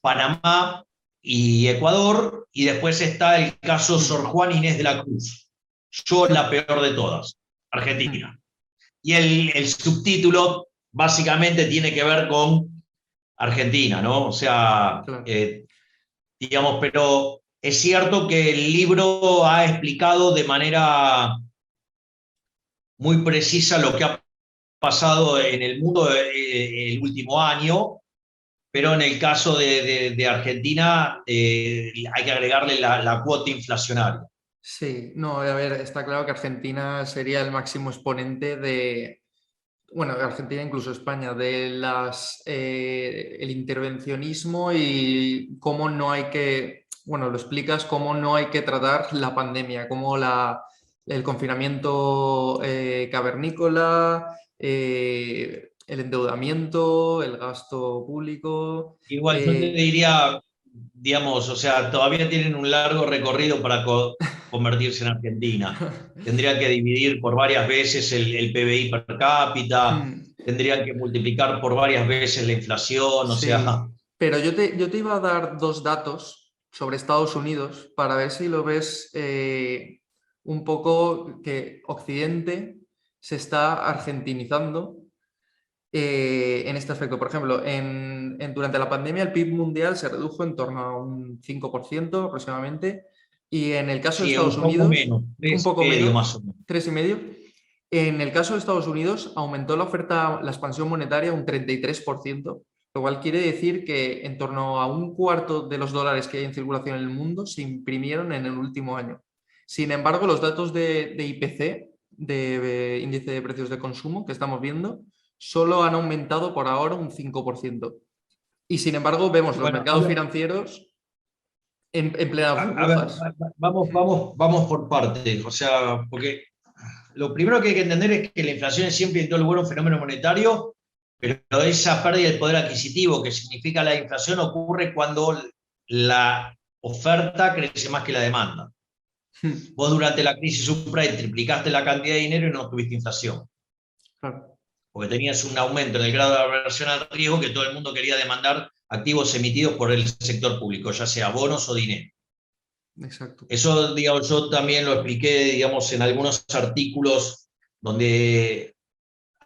Panamá y Ecuador, y después está el caso Sor Juan Inés de la Cruz, yo la peor de todas, Argentina. Y el subtítulo básicamente tiene que ver con Argentina, ¿no? O sea, claro. digamos, pero es cierto que el libro ha explicado de manera muy precisa lo que ha pasado en el mundo el último año, pero en el caso de Argentina hay que agregarle la cuota inflacionaria. Sí, no, a ver, está claro que Argentina sería el máximo exponente de, bueno, Argentina, incluso España, de el intervencionismo y cómo no hay que, bueno, lo explicas, cómo no hay que tratar la pandemia, cómo el confinamiento cavernícola, el endeudamiento, el gasto público. Igual yo te diría, digamos, o sea, todavía tienen un largo recorrido para convertirse en Argentina. Tendrían que dividir por varias veces el PBI per cápita, tendrían que multiplicar por varias veces la inflación, o Sí, sea... pero yo te iba a dar dos datos sobre Estados Unidos para ver si lo ves un poco que Occidente se está argentinizando en este aspecto. Por ejemplo, durante la pandemia el PIB mundial se redujo en torno a un 5% aproximadamente y en el caso de Sí, Estados un poco Unidos, menos, un tres y poco medio menos, más o menos. 3,5%. En el caso de Estados Unidos aumentó la oferta, la expansión monetaria un 33%, lo cual quiere decir que en torno a un cuarto de los dólares que hay en circulación en el mundo se imprimieron en el último año. Sin embargo, los datos de IPC, de índice de precios de consumo que estamos viendo, solo han aumentado por ahora un 5%. Y sin embargo, vemos los Bueno, mercados financieros en plenas a ver, burbujas. vamos por partes, o sea, porque lo primero que hay que entender es que la inflación es siempre en todo lugar un fenómeno monetario, pero esa pérdida del poder adquisitivo que significa la inflación ocurre cuando la oferta crece más que la demanda. Vos durante la crisis subprime triplicaste la cantidad de dinero y no tuviste inflación. Claro. Porque tenías un aumento en el grado de aversión al riesgo que todo el mundo quería demandar activos emitidos por el sector público, ya sea bonos o dinero. Exacto. Eso, digamos, yo también lo expliqué, digamos, en algunos artículos donde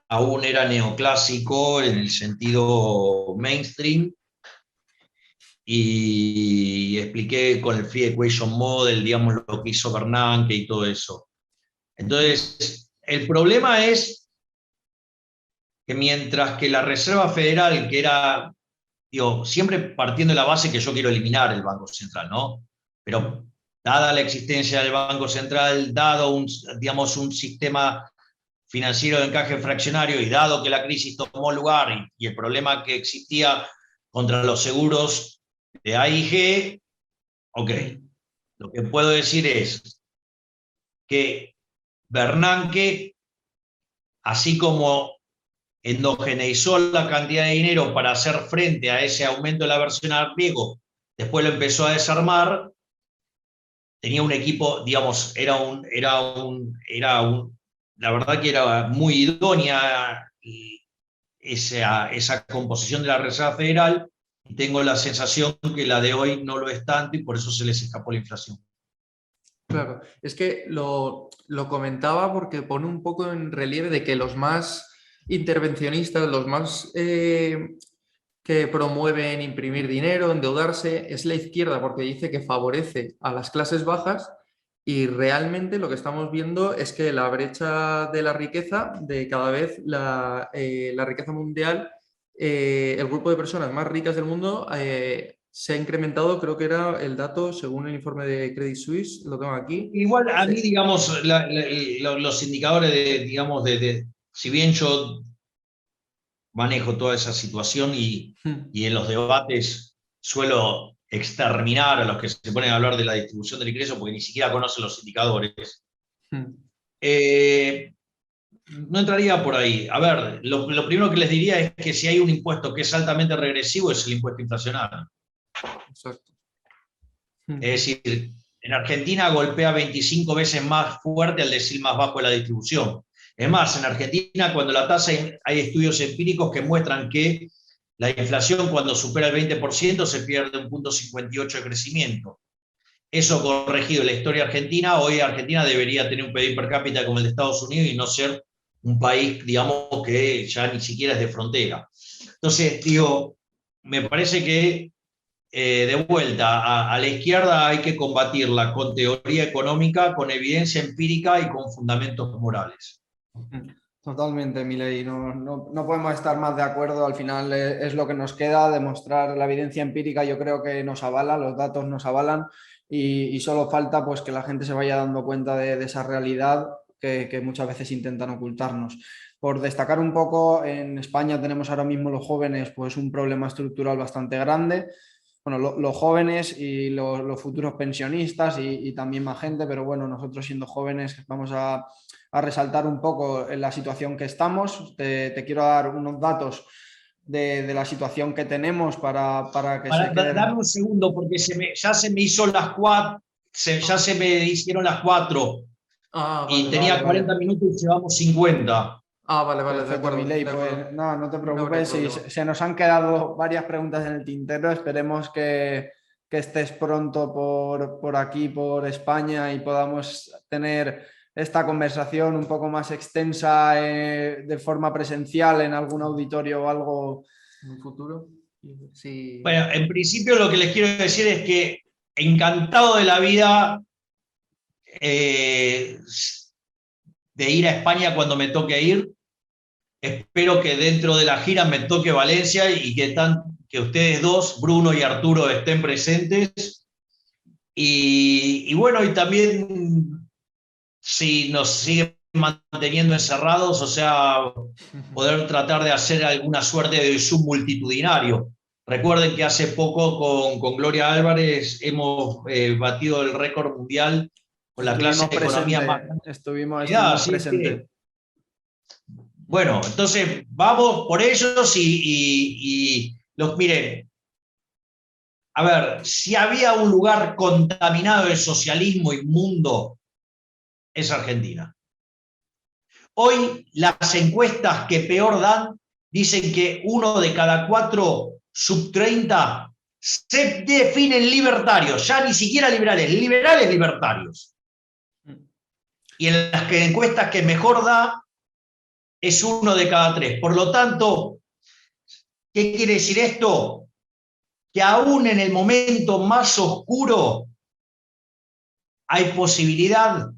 aún era neoclásico en el sentido mainstream, y expliqué con el Free Equation Model, digamos, lo que hizo Bernanke y todo eso. Entonces, el problema es que mientras que la Reserva Federal, que era, digo, siempre partiendo de la base que yo quiero eliminar el Banco Central, ¿no? Pero dada la existencia del Banco Central, dado digamos, un sistema financiero de encaje fraccionario y dado que la crisis tomó lugar y el problema que existía contra los seguros de AIG, ok, lo que puedo decir es que Bernanke, así como endogeneizó la cantidad de dinero para hacer frente a ese aumento de la aversión al riesgo, después lo empezó a desarmar, tenía un equipo, digamos, la verdad que era muy idónea esa composición de la Reserva Federal, y tengo la sensación que la de hoy no lo es tanto y por eso se les escapó la inflación. Claro, es que lo comentaba porque pone un poco en relieve de que los más intervencionistas, los más que promueven imprimir dinero, endeudarse, es la izquierda porque dice que favorece a las clases bajas y realmente lo que estamos viendo es que la brecha de la riqueza, de cada vez la riqueza mundial, el grupo de personas más ricas del mundo se ha incrementado, creo que era el dato, según el informe de Credit Suisse, lo tengo aquí. Igual a mí, digamos, los indicadores digamos, si bien yo manejo toda esa situación y en los debates suelo exterminar a los que se ponen a hablar de la distribución del ingreso porque ni siquiera conocen los indicadores. No entraría por ahí. A ver, lo primero que les diría es que si hay un impuesto que es altamente regresivo es el impuesto inflacionario. Exacto. Es decir, en Argentina golpea 25 veces más fuerte al decil más bajo de la distribución. Es más, en Argentina, cuando la tasa, hay estudios empíricos que muestran que la inflación cuando supera el 20% se pierde un 0,58 de crecimiento. Eso corregido en la historia argentina, hoy Argentina debería tener un PIB per cápita como el de Estados Unidos y no ser un país, digamos, que ya ni siquiera es de frontera. Entonces, digo, me parece que de vuelta a la izquierda hay que combatirla con teoría económica, con evidencia empírica y con fundamentos morales. Totalmente, Milei. No podemos estar más de acuerdo. Al final es lo que nos queda, demostrar la evidencia empírica. Yo creo que nos avala, los datos nos avalan y solo falta pues, que la gente se vaya dando cuenta de esa realidad que muchas veces intentan ocultarnos. Por destacar un poco, en España tenemos ahora mismo los jóvenes pues, un problema estructural bastante grande. Bueno, los jóvenes y los futuros pensionistas y también más gente, pero bueno, nosotros siendo jóvenes vamos a resaltar un poco en la situación que estamos. Te quiero dar unos datos de la situación que tenemos para que se queden... Dame un segundo, porque ya se me hizo las 4, ya se me hicieron las 4 y tenía 40 minutos y llevamos 50. Vale, Perfecto, de acuerdo. Milei, pues no te preocupes, si se nos han quedado varias preguntas en el tintero, esperemos que estés pronto por aquí, por España y podamos tener esta conversación un poco más extensa de forma presencial en algún auditorio o algo. En un futuro. Sí. Bueno, en principio lo que les quiero decir es que encantado de la vida de ir a España cuando me toque ir. Espero que dentro de la gira me toque Valencia y que ustedes dos, Bruno y Arturo, estén presentes. Y bueno, y también si nos siguen manteniendo encerrados, o sea, poder tratar de hacer alguna suerte de Zoom multitudinario. Recuerden que hace poco con Gloria Álvarez hemos batido el récord mundial con la clase de economía más grande. Estuvimos presentes. Bueno, entonces vamos por ellos miren, a ver, si había un lugar contaminado de socialismo inmundo, es Argentina. Hoy las encuestas que peor dan dicen que 1 de cada 4 sub-30 se definen libertarios, ya ni siquiera liberales libertarios. Y en las encuestas que mejor da es 1 de cada 3. Por lo tanto, ¿qué quiere decir esto? Que aún en el momento más oscuro hay posibilidad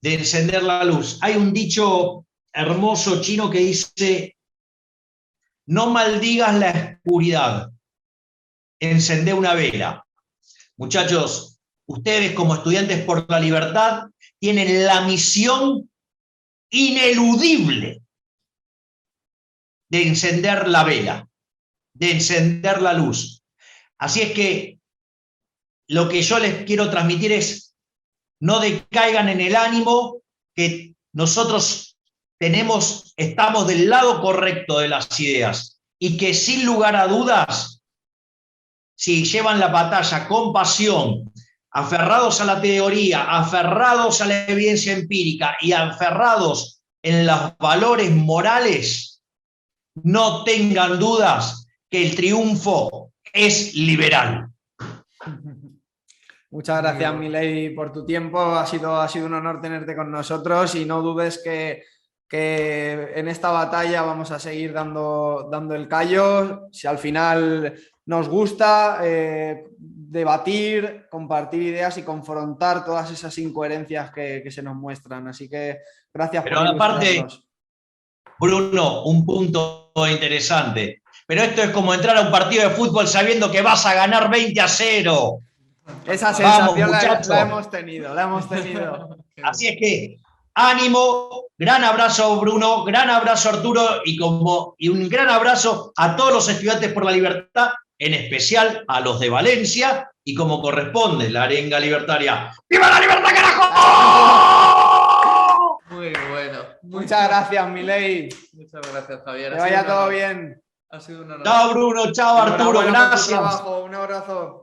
de encender la luz. Hay un dicho hermoso chino que dice: no maldigas la oscuridad, encendé una vela. Muchachos, ustedes como estudiantes por la libertad tienen la misión ineludible de encender la vela, de encender la luz. Así es que lo que yo les quiero transmitir es: no decaigan en el ánimo, que nosotros estamos del lado correcto de las ideas y que sin lugar a dudas, si llevan la batalla con pasión, aferrados a la teoría, aferrados a la evidencia empírica y aferrados en los valores morales, no tengan dudas que el triunfo es liberal. Muchas gracias, Milei, por tu tiempo. Ha sido un honor tenerte con nosotros y no dudes que en esta batalla vamos a seguir dando el callo. Si al final nos gusta debatir, compartir ideas y confrontar todas esas incoherencias que se nos muestran. Así que gracias por ilustrarnos. Aparte, Bruno, un punto interesante. Pero esto es como entrar a un partido de fútbol sabiendo que vas a ganar 20-0. Esa sensación muchachos. la hemos tenido, la hemos tenido. Así es que, ánimo, gran abrazo Bruno, gran abrazo Arturo y un gran abrazo a todos los estudiantes por la libertad, en especial a los de Valencia y como corresponde la arenga libertaria. ¡Viva la libertad, carajo! Muy bueno. Muchas gracias, Milei. Muchas gracias, Javier. Que vaya todo bien. Ha sido un honor. Chao Bruno, chao Arturo, Enhorabuena por tu gracias. trabajo. Un abrazo.